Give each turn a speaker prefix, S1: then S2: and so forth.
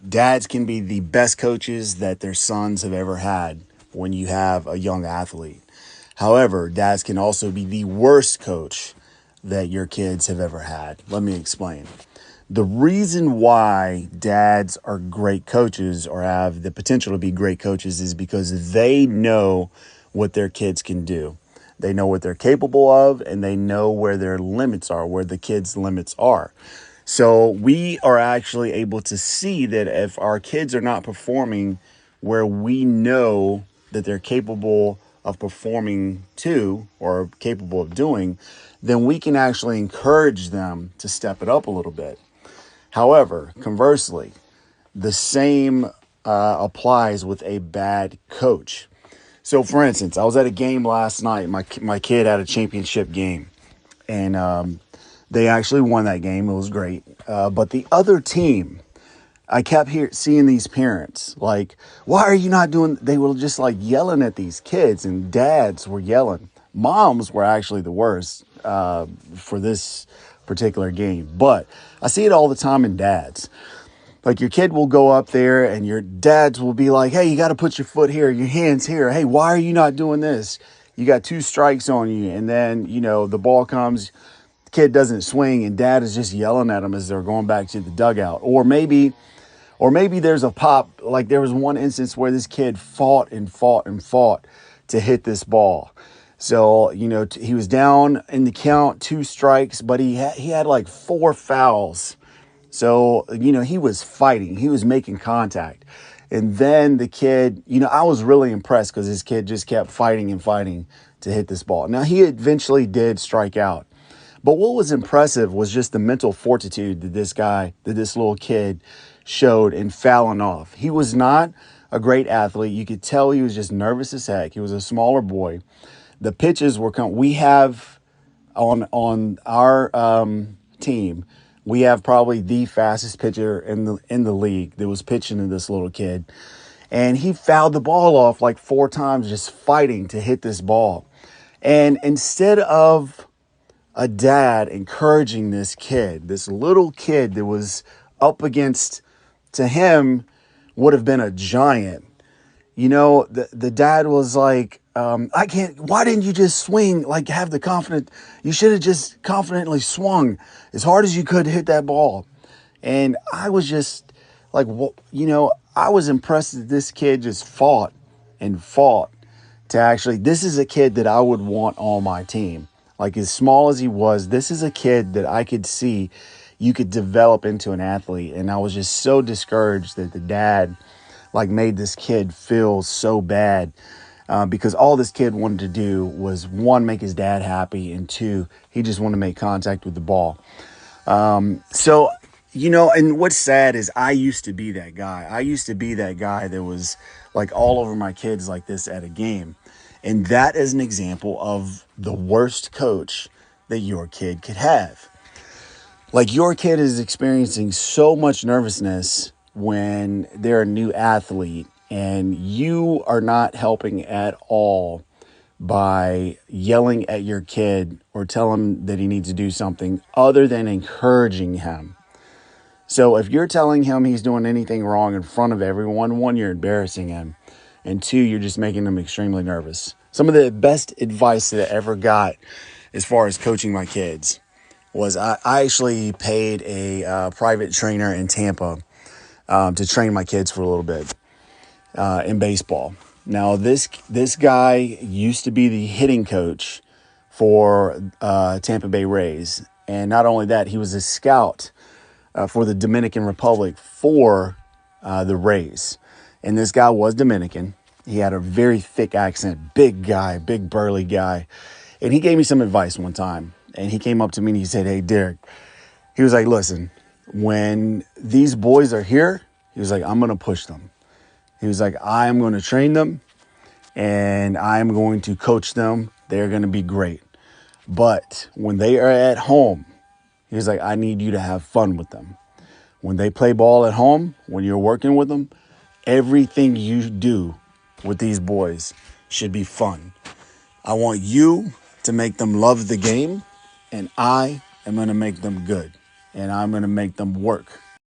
S1: dads can be the best coaches that their sons have ever had when you have a young athlete. However, dads can also be the worst coach that your kids have ever had. Let me explain. The reason why dads are great coaches or have the potential to be great coaches is because they know what their kids can do. They know what they're capable of, and they know where their limits are, where the kids' limits are. So we are actually able to see that if our kids are not performing where we know that they're capable of performing to or capable of doing, then we can actually encourage them to step it up a little bit. However, conversely, the same applies with a bad coach. So, for instance, I was at a game last night. My kid had a championship game, and they actually won that game. It was great. But the other team, I kept seeing these parents like, why are you not doing? They were just like yelling at these kids, and dads were yelling. Moms were actually the worst for this particular game. But I see it all the time in dads. Like your kid will go up there and your dads will be like, hey, you got to put your foot here, your hands here. Hey, why are you not doing this? You got 2 strikes on you. And then, the ball comes, the kid doesn't swing and dad is just yelling at them as they're going back to the dugout. Or maybe there's a pop, like there was one instance where this kid fought and fought and fought to hit this ball. So, he was down in the count, 2 strikes, but he had like 4 fouls. So, he was fighting. He was making contact. And then the kid, I was really impressed because this kid just kept fighting and fighting to hit this ball. Now, he eventually did strike out. But what was impressive was just the mental fortitude that this little kid showed in fouling off. He was not a great athlete. You could tell he was just nervous as heck. He was a smaller boy. The pitches were coming. We have on our team, we have probably the fastest pitcher in the league that was pitching to this little kid. And he fouled the ball off like 4 times just fighting to hit this ball. And instead of a dad encouraging this kid, this little kid that was up against, to him, would have been a giant. The dad was like, why didn't you just swing, like have the confidence? You should have just confidently swung as hard as you could to hit that ball. And I was just like, I was impressed that this kid just fought and fought to actually, this is a kid that I would want on my team. Like as small as he was, this is a kid that I could see you could develop into an athlete. And I was just so discouraged that the dad made this kid feel so bad because all this kid wanted to do was 1, make his dad happy, and 2, he just wanted to make contact with the ball. So, and what's sad is I used to be that guy. I used to be that guy that was like all over my kids like this at a game. And that is an example of the worst coach that your kid could have. Like your kid is experiencing so much nervousness when they're a new athlete, and you are not helping at all by yelling at your kid or telling him that he needs to do something other than encouraging him. So if you're telling him he's doing anything wrong in front of everyone, 1, you're embarrassing him, and 2, you're just making him extremely nervous. Some of the best advice that I ever got as far as coaching my kids was I actually paid a private trainer in Tampa to train my kids for a little bit in baseball. Now, this guy used to be the hitting coach for Tampa Bay Rays. And not only that, he was a scout for the Dominican Republic for the Rays. And this guy was Dominican. He had a very thick accent, big guy, big burly guy. And he gave me some advice one time. And he came up to me and he said, hey, Derek, he was like, listen, when these boys are here, he was like, I'm going to push them. He was like, I'm going to train them and I'm going to coach them. They're going to be great. But when they are at home, he was like, I need you to have fun with them. When they play ball at home, when you're working with them, everything you do with these boys should be fun. I want you to make them love the game, and I am going to make them good, and I'm going to make them work